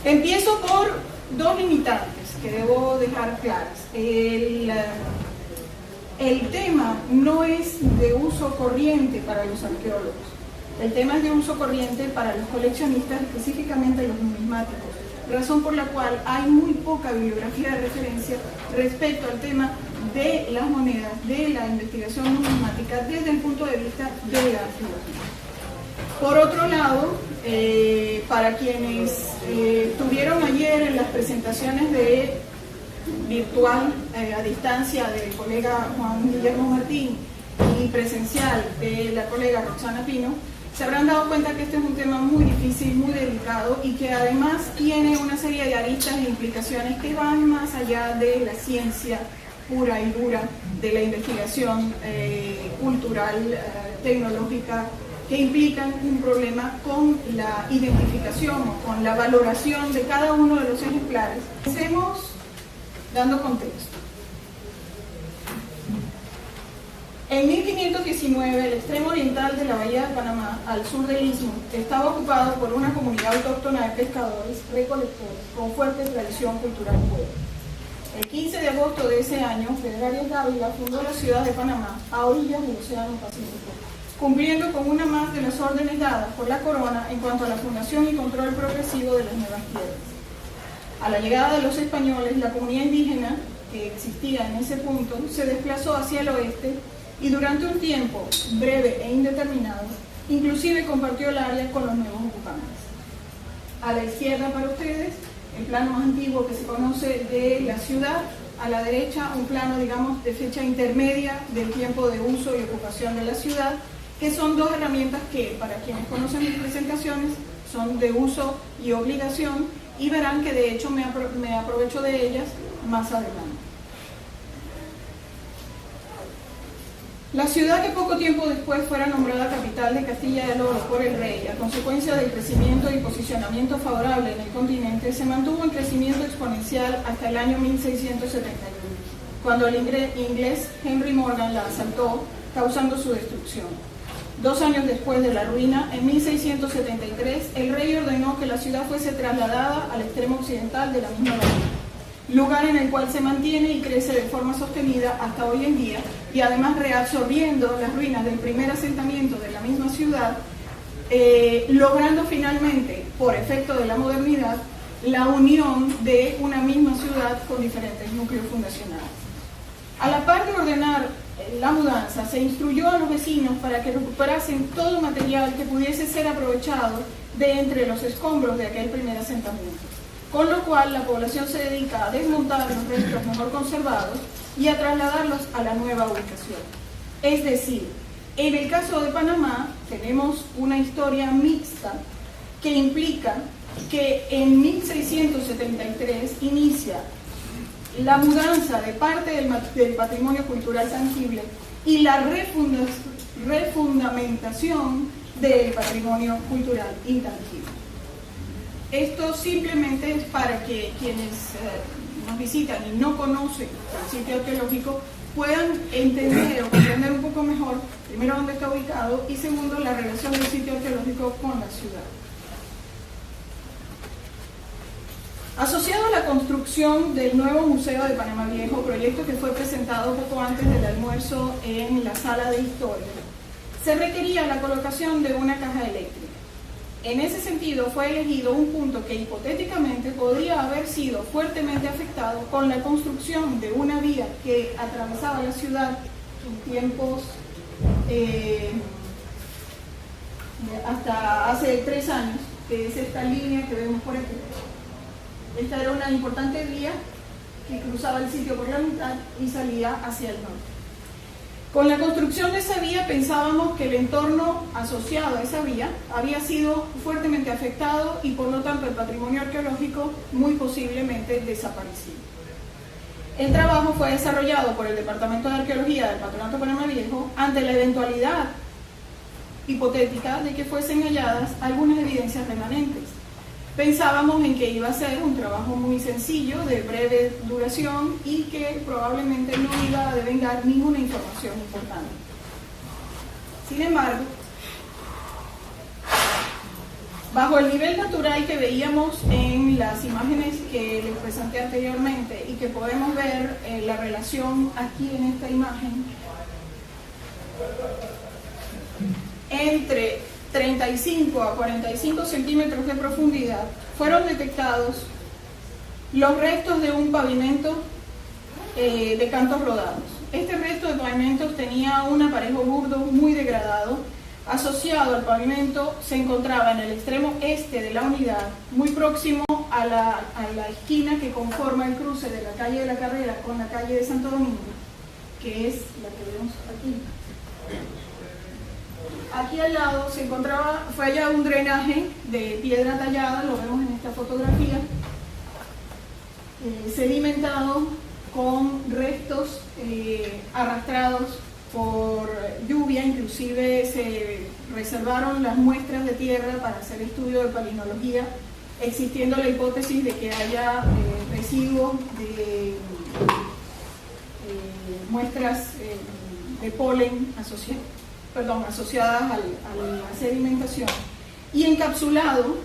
Empiezo por dos limitantes que debo dejar claras. El tema no es de uso corriente para los arqueólogos. El tema es de uso corriente para los coleccionistas, específicamente los numismáticos, razón por la cual hay muy poca bibliografía de referencia respecto al tema de las monedas, de la investigación numismática desde el punto de vista de la arqueología. Por otro lado, para quienes estuvieron ayer en las presentaciones de virtual a distancia del colega Juan Guillermo Martín y presencial de la colega Roxana Pino, se habrán dado cuenta que este es un tema muy difícil, muy delicado y que además tiene una serie de aristas e implicaciones que van más allá de la ciencia pura y dura, de la investigación cultural, tecnológica, que implican un problema con la identificación o con la valoración de cada uno de los ejemplares. Empecemos dando contexto. En 1519, el extremo oriental de la bahía de Panamá, al sur del istmo, estaba ocupado por una comunidad autóctona de pescadores recolectores con fuerte tradición cultural pueblo. El 15 de agosto de ese año, Pedro Arias Dávila fundó la ciudad de Panamá, a orillas del Océano Pacífico, cumpliendo con una más de las órdenes dadas por la corona en cuanto a la fundación y control progresivo de las nuevas tierras. A la llegada de los españoles, la comunidad indígena que existía en ese punto se desplazó hacia el oeste y durante un tiempo breve e indeterminado, inclusive compartió el área con los nuevos ocupantes. A la izquierda para ustedes, el plano más antiguo que se conoce de la ciudad, a la derecha un plano, digamos, de fecha intermedia del tiempo de uso y ocupación de la ciudad, que son dos herramientas que, para quienes conocen mis presentaciones, son de uso y obligación, y verán que de hecho me aprovecho de ellas más adelante. La ciudad que poco tiempo después fuera nombrada capital de Castilla del Oro por el rey, a consecuencia del crecimiento y posicionamiento favorable en el continente, se mantuvo en crecimiento exponencial hasta el año 1671, cuando el inglés Henry Morgan la asaltó, causando su destrucción. 2 años después de la ruina, en 1673, el rey ordenó que la ciudad fuese trasladada al extremo occidental de la misma bahía, lugar en el cual se mantiene y crece de forma sostenida hasta hoy en día, y además reabsorbiendo las ruinas del primer asentamiento de la misma ciudad, logrando finalmente, por efecto de la modernidad, la unión de una misma ciudad con diferentes núcleos fundacionales. A la par de ordenar la mudanza, se instruyó a los vecinos para que recuperasen todo material que pudiese ser aprovechado de entre los escombros de aquel primer asentamiento, con lo cual la población se dedica a desmontar los restos mejor conservados y a trasladarlos a la nueva ubicación. Es decir, en el caso de Panamá tenemos una historia mixta que implica que en 1673 inicia la mudanza de parte del patrimonio cultural tangible y la refundamentación del patrimonio cultural intangible. Esto simplemente es para que quienes nos visitan y no conocen el sitio arqueológico puedan entender o comprender un poco mejor, primero, dónde está ubicado y segundo, la relación del sitio arqueológico con la ciudad. Asociado a la construcción del nuevo Museo de Panamá Viejo, proyecto que fue presentado poco antes del almuerzo en la sala de historia, se requería la colocación de una caja eléctrica. En ese sentido fue elegido un punto que hipotéticamente podría haber sido fuertemente afectado con la construcción de una vía que atravesaba la ciudad en tiempos hasta hace 3 años, que es esta línea que vemos por aquí. Esta era una importante vía que cruzaba el sitio por la mitad y salía hacia el norte. Con la construcción de esa vía pensábamos que el entorno asociado a esa vía había sido fuertemente afectado y por lo tanto el patrimonio arqueológico muy posiblemente desaparecido. El trabajo fue desarrollado por el Departamento de Arqueología del Patronato Panamá Viejo ante la eventualidad hipotética de que fuesen halladas algunas evidencias remanentes. Pensábamos en que iba a ser un trabajo muy sencillo, de breve duración y que probablemente no iba a devengar ninguna información importante. Sin embargo, bajo el nivel natural que veíamos en las imágenes que les presenté anteriormente y que podemos ver la relación aquí en esta imagen entre 35 a 45 centímetros de profundidad, fueron detectados los restos de un pavimento de cantos rodados. Este resto de pavimentos tenía un aparejo burdo muy degradado. Asociado al pavimento se encontraba en el extremo este de la unidad, muy próximo a la esquina que conforma el cruce de la calle de la Carrera con la calle de Santo Domingo, que es la que vemos aquí. Aquí al lado se encontraba, fue allá un drenaje de piedra tallada, lo vemos en esta fotografía, sedimentado con restos arrastrados por lluvia. Inclusive se reservaron las muestras de tierra para hacer estudio de palinología, existiendo la hipótesis de que haya residuos de muestras de polen asociadas a la sedimentación, y encapsulado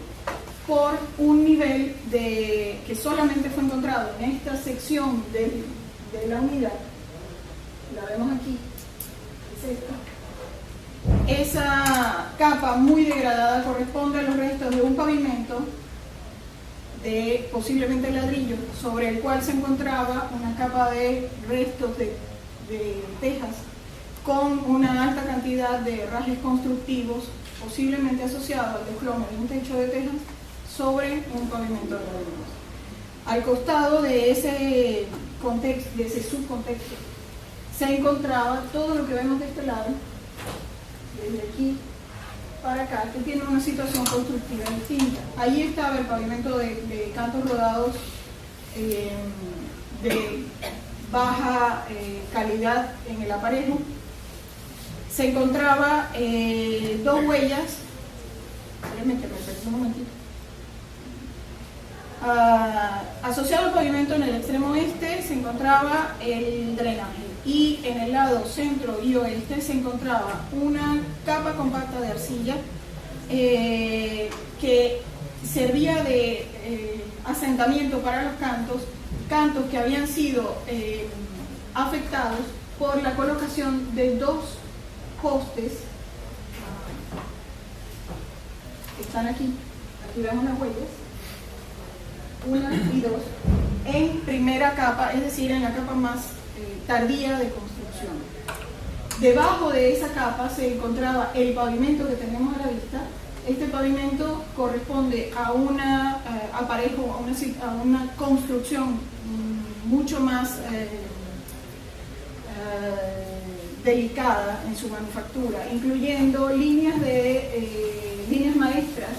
por un nivel que solamente fue encontrado en esta sección de la unidad. La vemos aquí. Esa capa muy degradada corresponde a los restos de un pavimento de posiblemente ladrillo, sobre el cual se encontraba una capa de restos de tejas con una alta cantidad de herrajes constructivos, posiblemente asociados al desplome de un techo de tejas sobre un pavimento de ladrillos. Al costado de ese contexto, de ese subcontexto, se encontraba todo lo que vemos de este lado, desde aquí para acá, que tiene una situación constructiva distinta. Allí estaba el pavimento de cantos rodados de baja calidad en el aparejo. Se encontraba dos huellas, realmente me perdí un momentito. Asociado al pavimento en el extremo este se encontraba el drenaje, y en el lado centro y oeste se encontraba una capa compacta de arcilla que servía de asentamiento para los cantos que habían sido afectados por la colocación de dos postes que están aquí vemos las huellas, 1 y 2, en primera capa, es decir, en la capa más tardía de construcción. Debajo de esa capa se encontraba el pavimento que tenemos a la vista. Este pavimento corresponde a una aparejo, a una construcción mucho más delicada en su manufactura, incluyendo líneas maestras.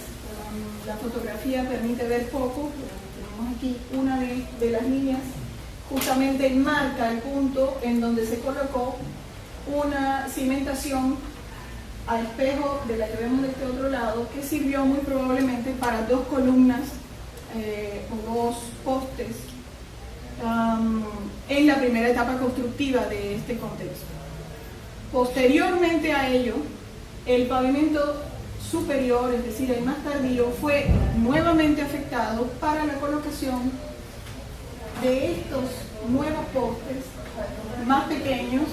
La fotografía permite ver poco. Tenemos aquí una de las líneas, justamente marca el punto en donde se colocó una cimentación a espejo de la que vemos de este otro lado, que sirvió muy probablemente para dos columnas o dos postes en la primera etapa constructiva de este contexto. Posteriormente a ello, el pavimento superior, es decir, el más tardío, fue nuevamente afectado para la colocación de estos nuevos postes más pequeños,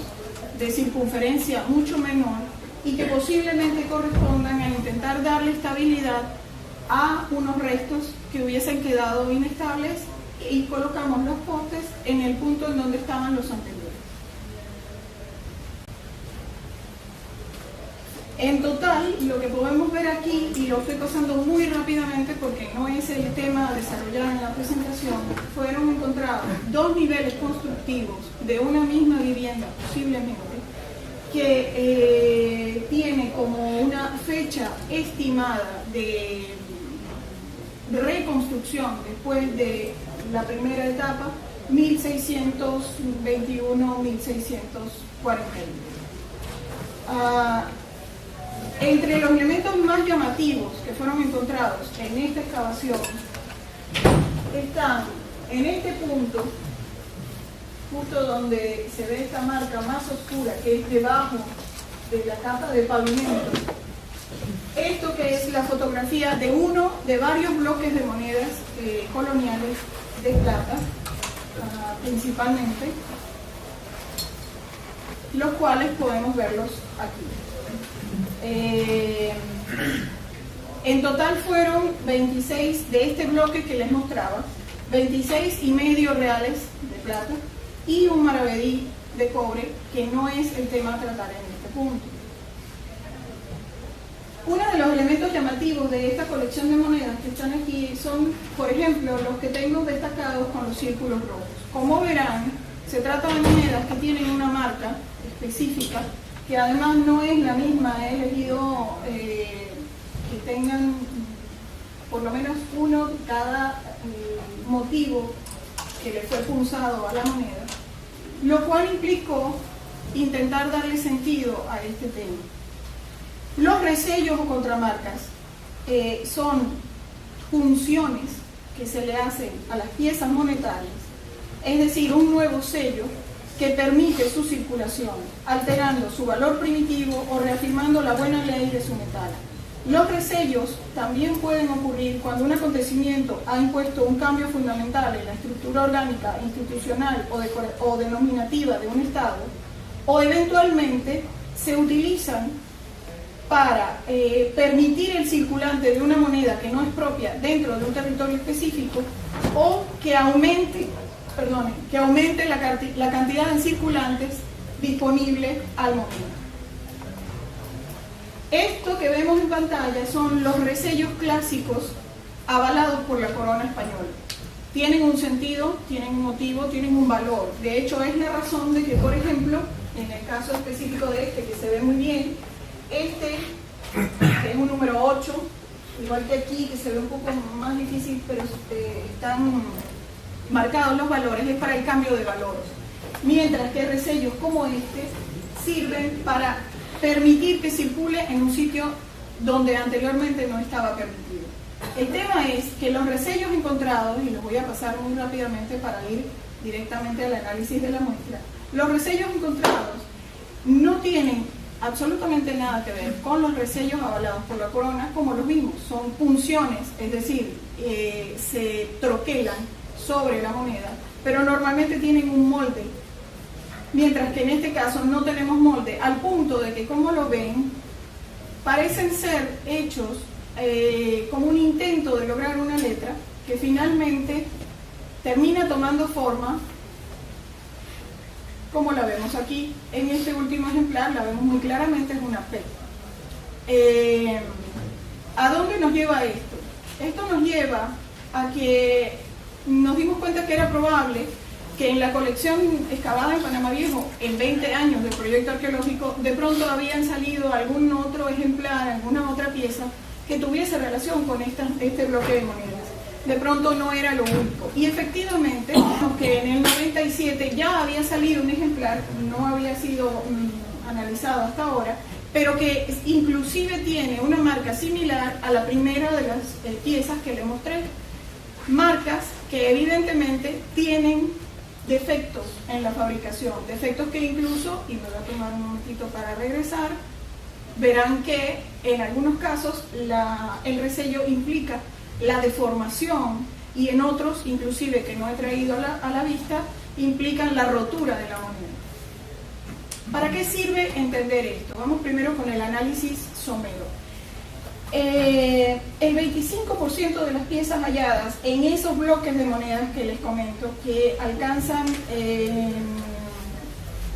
de circunferencia mucho menor, y que posiblemente correspondan a intentar darle estabilidad a unos restos que hubiesen quedado inestables, y colocamos los postes en el punto en donde estaban los anteriores. En total, lo que podemos ver aquí, y lo estoy pasando muy rápidamente porque no es el tema a desarrollar en la presentación, fueron encontrados dos niveles constructivos de una misma vivienda, posiblemente, que tiene como una fecha estimada de reconstrucción después de la primera etapa, 1621-1641. Entre los elementos más llamativos que fueron encontrados en esta excavación están en este punto, justo donde se ve esta marca más oscura, que es debajo de la capa de pavimento, Esto que es la fotografía de uno de varios bloques de monedas coloniales de plata, principalmente, los cuales podemos verlos aquí. En total fueron 26 de este bloque que les mostraba, 26,5 reales de plata y un maravedí de cobre, que no es el tema a tratar en este punto. Uno de los elementos llamativos de esta colección de monedas que están aquí son, por ejemplo, los que tengo destacados con los círculos rojos. Como verán, se trata de monedas que tienen una marca específica, que además no es la misma. He elegido que tengan por lo menos uno de cada motivo que le fue punzado a la moneda, lo cual implicó intentar darle sentido a este tema. Los resellos o contramarcas son funciones que se le hacen a las piezas monetarias, es decir, un nuevo sello que permite su circulación, alterando su valor primitivo o reafirmando la buena ley de su metal. Los resellos también pueden ocurrir cuando un acontecimiento ha impuesto un cambio fundamental en la estructura orgánica, institucional o denominativa de un Estado, o eventualmente se utilizan para permitir el circulante de una moneda que no es propia dentro de un territorio específico, o que aumente la cantidad de circulantes disponibles al momento. Esto que vemos en pantalla son los resellos clásicos avalados por la corona española. Tienen un sentido, tienen un motivo, tienen un valor. De hecho, es la razón de que, por ejemplo, en el caso específico de este, que se ve muy bien, este, que es un número 8, igual que aquí, que se ve un poco más difícil, pero están marcados los valores, es para el cambio de valores. Mientras que resellos como este sirven para permitir que circule en un sitio donde anteriormente no estaba permitido. El tema es que los resellos encontrados, y los voy a pasar muy rápidamente para ir directamente al análisis de la muestra, los resellos encontrados no tienen absolutamente nada que ver con los resellos avalados por la corona, como los vimos. Son punciones, es decir, se troquelan sobre la moneda, pero normalmente tienen un molde, mientras que en este caso no tenemos molde, al punto de que, como lo ven, parecen ser hechos como un intento de lograr una letra que finalmente termina tomando forma como la vemos aquí. En este último ejemplar la vemos muy claramente, es una P. ¿A dónde nos lleva esto? Esto nos lleva a que nos dimos cuenta que era probable que en la colección excavada en Panamá Viejo, en 20 años del proyecto arqueológico, de pronto habían salido algún otro ejemplar, alguna otra pieza que tuviese relación con este bloque de monedas. De pronto no era lo único. Y efectivamente, que en el 97 ya había salido un ejemplar, no había sido analizado hasta ahora, pero que inclusive tiene una marca similar a la primera de las piezas que le mostré. Marcas que evidentemente tienen defectos en la fabricación, defectos que incluso, y me voy a tomar un momentito para regresar, verán que en algunos casos el resello implica la deformación, y en otros, inclusive que no he traído a la vista, implican la rotura de la moneda. ¿Para qué sirve entender esto? Vamos primero con el análisis somero. El 25% de las piezas halladas en esos bloques de monedas que les comento, que alcanzan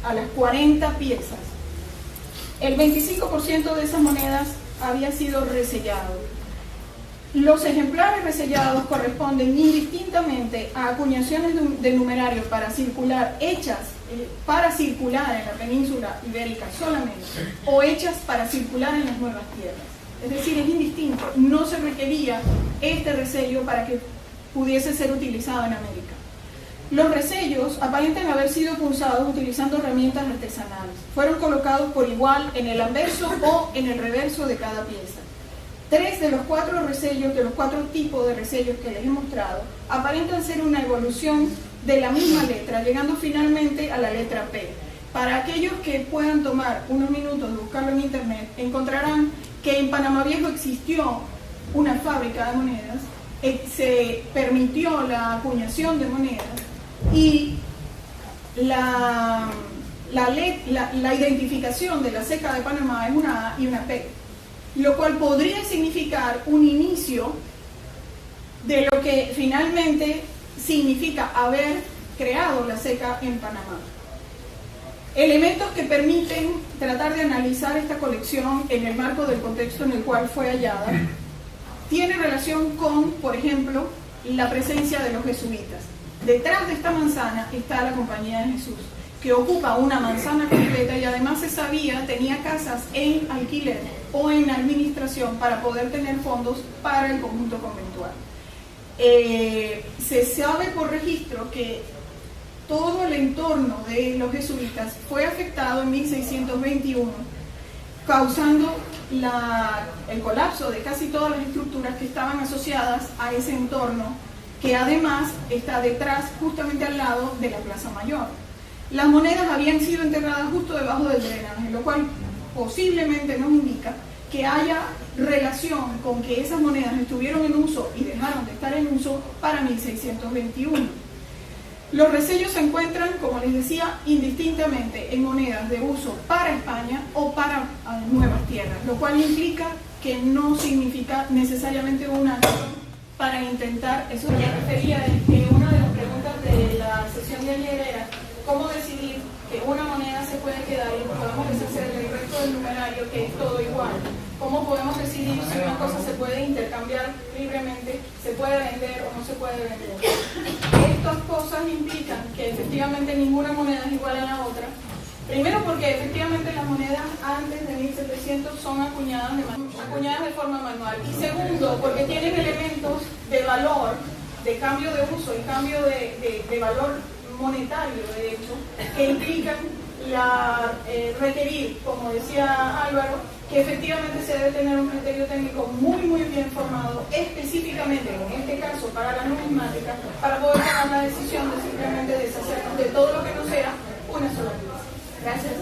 a las 40 piezas, el 25% de esas monedas había sido resellado. Los ejemplares resellados corresponden indistintamente a acuñaciones de numerario para circular, hechas para circular en la península ibérica solamente, o hechas para circular en las nuevas tierras. Es decir, es indistinto, no se requería este resello para que pudiese ser utilizado en América. Los resellos aparentan haber sido punzados utilizando herramientas artesanales. Fueron colocados por igual en el anverso o en el reverso de cada pieza. 3 de los 4 resellos, de los 4 tipos de resellos que les he mostrado, aparentan ser una evolución de la misma letra, llegando finalmente a la letra P. Para aquellos que puedan tomar unos minutos de buscarlo en internet, encontrarán que en Panamá Viejo existió una fábrica de monedas, se permitió la acuñación de monedas y la identificación de la ceca de Panamá es una A y una P, lo cual podría significar un inicio de lo que finalmente significa haber creado la ceca en Panamá. Elementos que permiten tratar de analizar esta colección en el marco del contexto en el cual fue hallada tiene relación con, por ejemplo, la presencia de los jesuitas. Detrás de esta manzana está la Compañía de Jesús, que ocupa una manzana completa y además se sabía tenía casas en alquiler o en administración para poder tener fondos para el conjunto conventual. Se sabe por registro que todo el entorno de los jesuitas fue afectado en 1621, causando el colapso de casi todas las estructuras que estaban asociadas a ese entorno, que además está detrás, justamente al lado de la Plaza Mayor. Las monedas habían sido enterradas justo debajo del drenaje, lo cual posiblemente nos indica que haya relación con que esas monedas estuvieron en uso y dejaron de estar en uso para 1621. Los resellos se encuentran, como les decía, indistintamente en monedas de uso para España o para nuevas tierras, lo cual implica que no significa necesariamente una acción para intentar, eso ya refería que una de las preguntas de la sesión de ayer era cómo decidir que una moneda se puede quedar y podemos deshacer del resto del numerario, que es todo igual. ¿Cómo podemos decidir si una cosa se puede intercambiar libremente, se puede vender o no se puede vender? Estas cosas implican que efectivamente ninguna moneda es igual a la otra. Primero porque efectivamente las monedas antes de 1700 son acuñadas de forma manual. Y segundo, porque tienen elementos de valor, de cambio de uso y cambio de valor monetario, de hecho, que implican requerir, como decía Álvaro, que efectivamente se debe tener un criterio técnico muy bien formado, específicamente en este caso para la numismática, para poder tomar la decisión de simplemente deshacernos de todo lo que no sea una sola pieza. Gracias.